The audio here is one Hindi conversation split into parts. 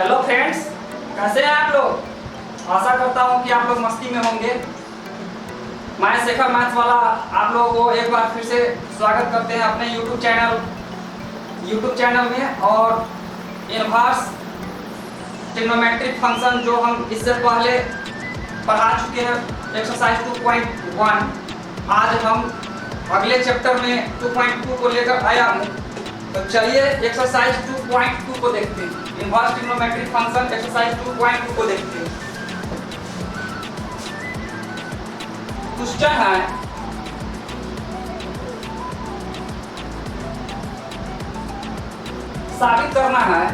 हेलो फ्रेंड्स, कैसे हैं आप लोग। आशा करता हूं कि आप लोग मस्ती में होंगे। मैं शेखर मैथ्स वाला आप लोगों को एक बार फिर से स्वागत करते हैं अपने यूट्यूब चैनल में। और इनवर्स ट्रिग्नोमेट्रिक फंक्शन जो हम इससे पहले पढ़ा चुके हैं एक्सरसाइज 2.1, आज हम अगले चैप्टर में 2.2 को लेकर आया हूँ। तो चलिए एक्सरसाइज 2.2 को देखते हैं। इनवर्स ट्रिग्नोमेट्रिक फंक्शन एक्सरसाइज 2.2 को देखते हैं। क्वेश्चन है साबित करना है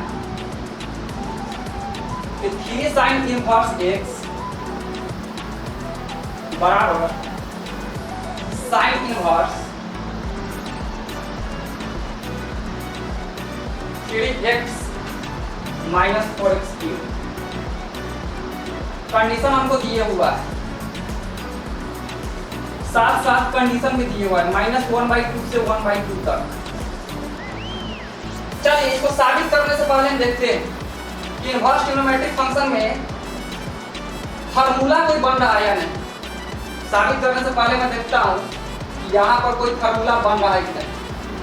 कि 3 sin इनवर्स x बराबर sin inverse 3x minus 4x cube. Condition हमको दिए हुआ है, साथ साथ कंडीशन भी दिए हुआ है -1/2 से 1/2 तक। चलिए इसको साबित करने से पहले हम देखते हैं कि इनवर्स ट्रिग्नोमेट्रिक फंक्शन में फार्मूला कोई बन रहा है या नहीं। साबित करने से पहले मैं देखता हूं कि यहाँ पर कोई फार्मूला बन रहा है कि नहीं।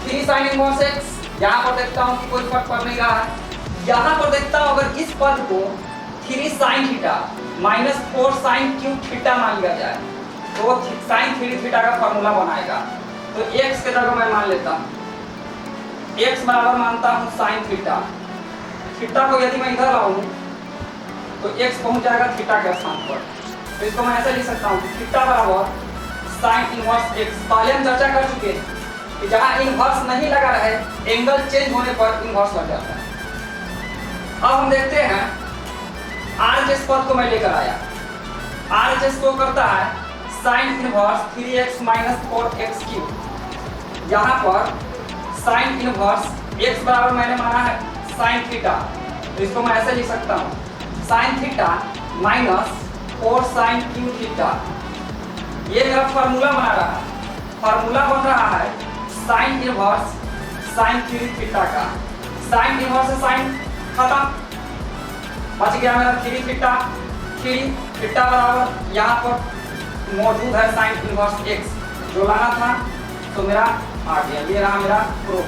3 sin इनवर्स x, यहाँ पर देखता हूँ कि कोई फर्क पड़ नहीं रहा है। यहाँ पर देखता हूँ अगर इस पद को 3 sin theta minus 4 sin cube theta मान लिया जाए तो sin 3 थीटा का फार्मूला बनाएगा। तो x के जगह मैं मान लेता हूँ, x बराबर मानता हूँ sin थीटा। थीटा को यदि मैं इधर लाऊं तो x पहुंच जाएगा थीटा के स्थान पर। तो इसको मैं ऐसे लिख सकता हूँ कि थीटा बराबर sin इनवर्स x। पहले हम चर्चा कर चुके हैं कि जहाँ इनवर्स नहीं लगा रहे, एंगल चेंज होने पर इनवर्स लग जाता है। अब हम देखते हैं RHS पद को मैं लेकर आया। RHS को करता है sin inverse 3x minus 4x cube. यहाँ पर sin इनवर्स x बराबर मैंने माना है sin थीटा, तो इसको मैं ऐसे लिख सकता हूँ sin theta minus 4 sin cube theta. ये मेरा फार्मूला बना रहा है। फार्मूला बन रहा है sin इनवर्स sin 3 थीटा का। sin इनवर्स से sin खत्म, बच गया मेरा 3 थीटा। 3 थीटा बराबर यहाँ पर मौजूद है sin इनवर्स x जो लाना था, तो मेरा आ गया। ये रहा मेरा प्रूफ।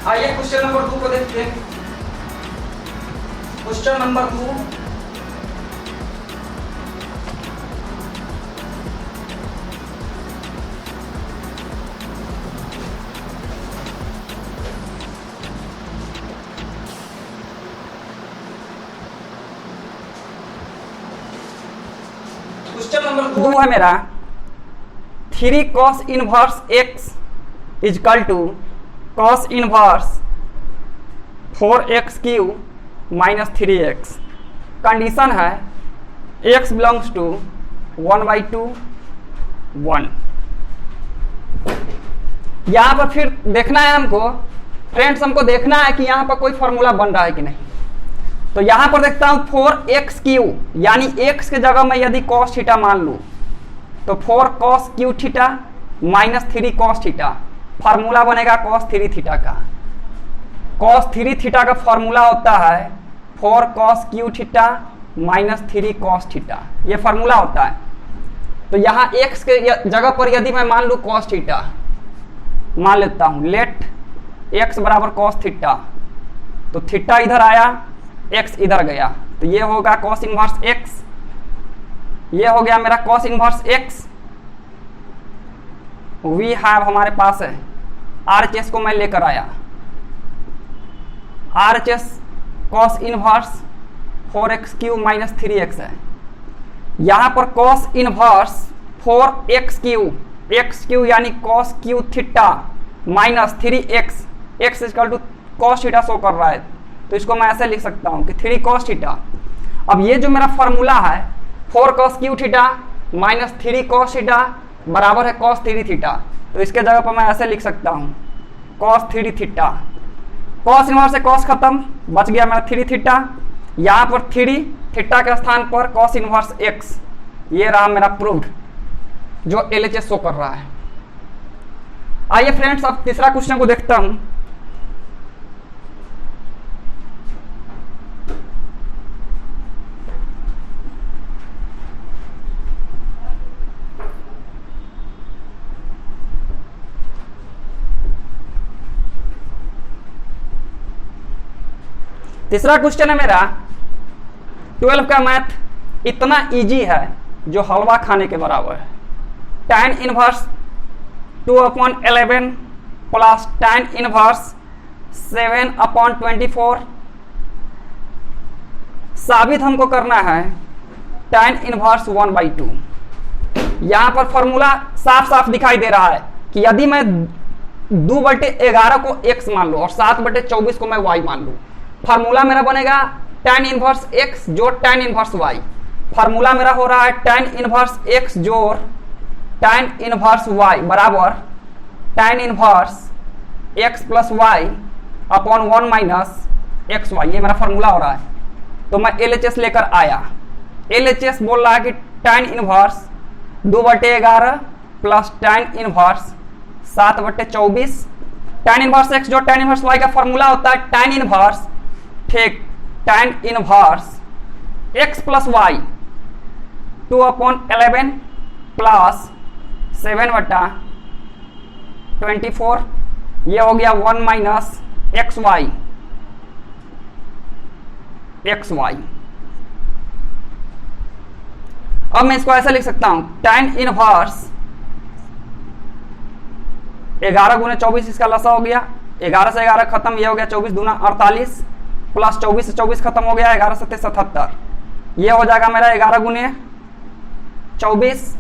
आइए क्वेश्चन नंबर 2 को देखते हैं। क्वेश्चन नंबर 2, क्वेश्चन नंबर 2 है मेरा 3 cos inverse x equal to cos inverse 4x cube minus 3x। Condition है x बिलोंग्स टू 1/2 1। यहाँ पर फिर देखना है हमको फ्रेंड्स, हमको देखना है कि यहाँ पर कोई फॉर्मूला बन रहा है कि नहीं। तो यहाँ पर देखता हूँ 4x क्यूब, यानी x के जगह मैं यदि cos थीटा मान लूँ तो 4 cos cube theta minus 3 cos theta. Formula बनेगा cos 3 थीटा का। cos 3 थीटा का फार्मूला होता है 4 cos cube theta minus 3 cos theta. ये फार्मूला होता है। तो यहाँ x के जगह पर यदि मैं मान लूँ cos थीटा, मान लेता हूँ लेट x बराबर cos थीटा, तो थीटा इधर आया, x इधर गया, तो ये होगा cos इनवर्स x। ये हो गया मेरा cos inverse x। We have हमारे पास है RHS को मैं लेकर आया। RHS cos inverse 4x cube minus 3x है। यहाँ पर cos इनवर्स 4x क्यूब यानी cos cube theta minus 3x, x equal to cos theta show कर रहा है, तो इसको मैं ऐसे लिख सकता हूँ कि 3 cos थीटा। अब ये जो मेरा फॉर्मूला है 4 cos cube theta minus 3 cos theta बराबर है cos 3 थीटा, तो इसके जगह पर मैं ऐसे लिख सकता हूँ cos 3 थीटा। cos इनवर्स से cos खत्म, बच गया मेरा 3 थीटा। यहाँ पर 3 थीटा के स्थान पर cos इनवर्स x। ये रहा मेरा प्रूव्ड जो LHS शो कर रहा है। आइए फ्रेंड्स अब तीसरा क्वेश्चन को देखता हूं। तीसरा क्वेश्चन है मेरा 12 का मैथ इतना इजी है जो हलवा खाने के बराबर है। tan inverse 2/11 plus tan inverse 7/24 साबित हमको करना है tan इनवर्स 1/2। यहां पर फॉर्मूला साफ साफ दिखाई दे रहा है कि यदि मैं 2/11 को x मान लूं और 7/24 को मैं y मान लूं, फार्मूला मेरा बनेगा tan इनवर्स x जोड़ tan इनवर्स y। फार्मूला मेरा हो रहा है tan इनवर्स x जोड़ tan इनवर्स y बराबर tan inverse x plus y upon 1 minus x y. ये मेरा फार्मूला हो रहा है। तो मैं LHS लेकर आया। LHS बोल रहा है कि tan inverse 2/11 plus tan inverse 7/24। tan inverse x जो tan इनवर्स y का फॉर्मूला होता है tan इनवर्स, ठीक, tan inverse x plus y 2/11 plus 7/24। ये हो गया 1 माइनस एक्स वाई। अब मैं इसको ऐसा लिख सकता हूं tan इनवर्स 11 गुने 24, इसका लसा हो गया, 11 से 11 खत्म, ये हो गया 24 दूना 48 प्लस 24 से 24 खत्म हो गया, 11 7 77। ये हो जाएगा मेरा 11 गुने 24,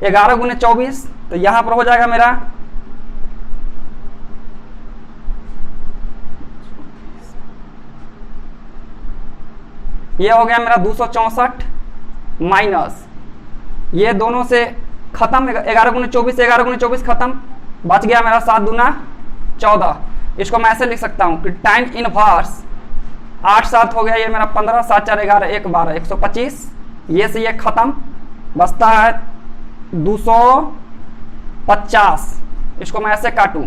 11 गुने 24, तो यहां पर हो जाएगा मेरा ये हो गया मेरा 264 माइनस ये दोनों से खत्म, 11 गुने 24 से 11 गुने 24 खत्म, बच गया मेरा 7 दूना 14। इसको मैं ऐसे लिख सकता हूं कि tan इनवर्स 8 7 हो गया, ये मेरा 15 7 4 11 1 12 125। ये से ये खत्म, बचता है 250। इसको मैं ऐसे काटूं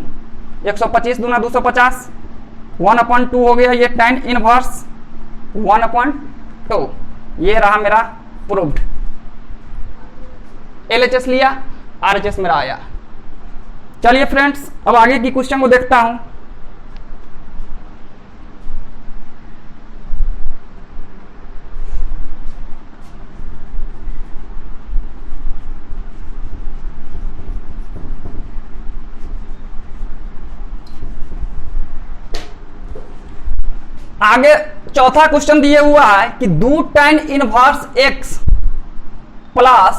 125 दूना 250, 1/2 हो गया, ये tan इनवर्स 1/2। ये रहा मेरा प्रूव्ड। LHS लिया, RHS मेरा आया। चलिए फ्रेंड्स, अब आगे की क्वेश्चन को देखता हूं। आगे चौथा क्वेश्चन दिए हुआ है कि दो tan inverse x plus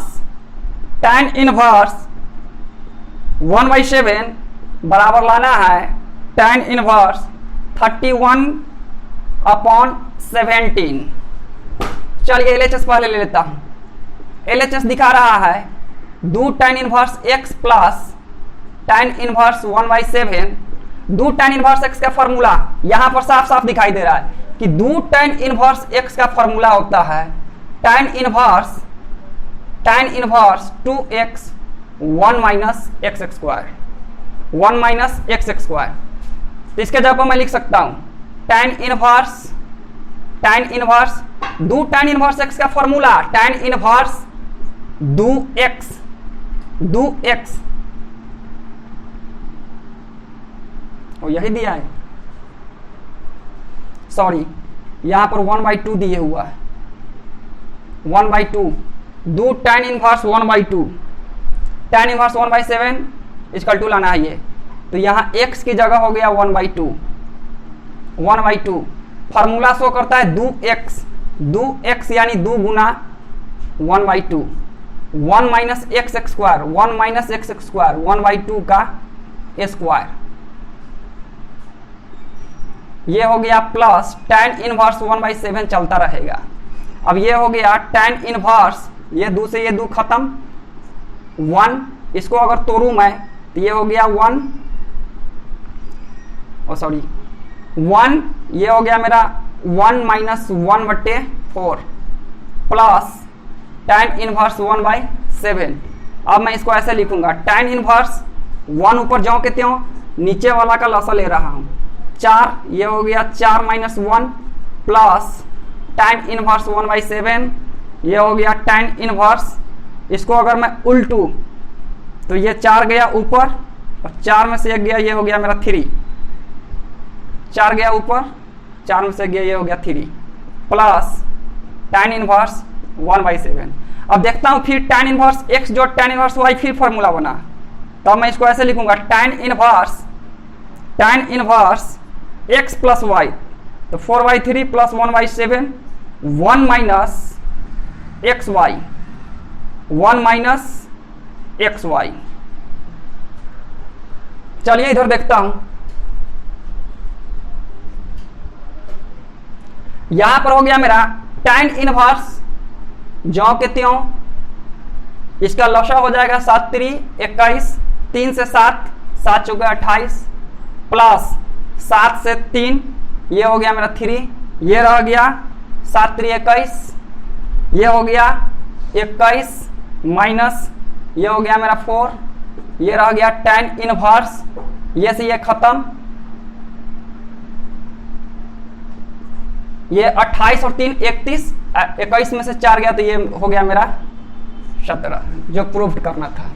tan inverse 1/7 बराबर लाना है tan इनवर्स 31/17। चलिए LHS पहले ले लेता हूं। LHS दिखा रहा है दो tan inverse x plus tan inverse 1/7। दो tan इनवर्स x का फॉर्मूला यहां पर साफ साफ दिखाई दे रहा है कि दो tan इनवर्स x का फॉर्मूला होता है tan inverse 2x 1 minus x square, 1 minus x square. तो इसके जगह पर मैं लिख सकता हूं tan इनवर्स दो tan इनवर्स x का फॉर्मूला tan इनवर्स 2x और यही दिया है, सॉरी यहां पर 1/2 दिए हुआ है, 1/2 दो tan inverse 1/2, tan inverse 1/7 equal to लाना है ये, तो यहां x की जगह हो गया 1/2। फार्मूला शो करता है 2x यानी 2 गुना 1/2, 1 minus x square, 1 minus x square 1/2 का स्क्वायर। ये हो गया प्लस tan इनवर्स 1/7 चलता रहेगा। अब ये हो गया tan इनवर्स, ये 2 से ये 2 खत्म, 1, इसको अगर तोड़ू मैं तो ये हो गया 1, ये हो गया मेरा 1 माइनस 1/4 प्लस tan इनवर्स 1/7। अब मैं इसको ऐसे लिखूंगा tan इनवर्स 1 ऊपर जाओ के त्यों, नीचे वाला का लसा ले रहा हूं 4, ये हो गया 4 माइनस 1 प्लस tan इनवर्स 1/7, ये हो गया tan इनवर्स। इसको अगर मैं उल्टू तो ये 4 गया ऊपर और 4 में से 1 गया, ये हो गया मेरा 3, 4 गया ऊपर 4 में से गया, ये हो गया 3 प्लस tan इनवर्स 1/7। अब देखता हूँ फिर tan इनवर्स x जो tan इनवर्स y फिर फॉर्मूला बना, तो मैं इसको ऐसे लिखूंगा tan inverse x plus y, तो 4/3 प्लस 1/7 1 माइनस xy। चलिए इधर देखता हूं, यहां पर हो गया मेरा tan इनवर्स ज्यों के त्यों, इसका लसा हो जाएगा 7 3 21, 3 से 7 7 चौके 28 प्लस 7 से 3, ये हो गया मेरा 3, ये रह गया 7 3 21, ये हो गया 21 माइनस ये हो गया मेरा 4, ये रह गया tan इनवर्स, ये से ये खत्म, ये 28 और 3 31, 21 में से 4 गया तो ये हो गया मेरा 17 जो प्रूफ करना था।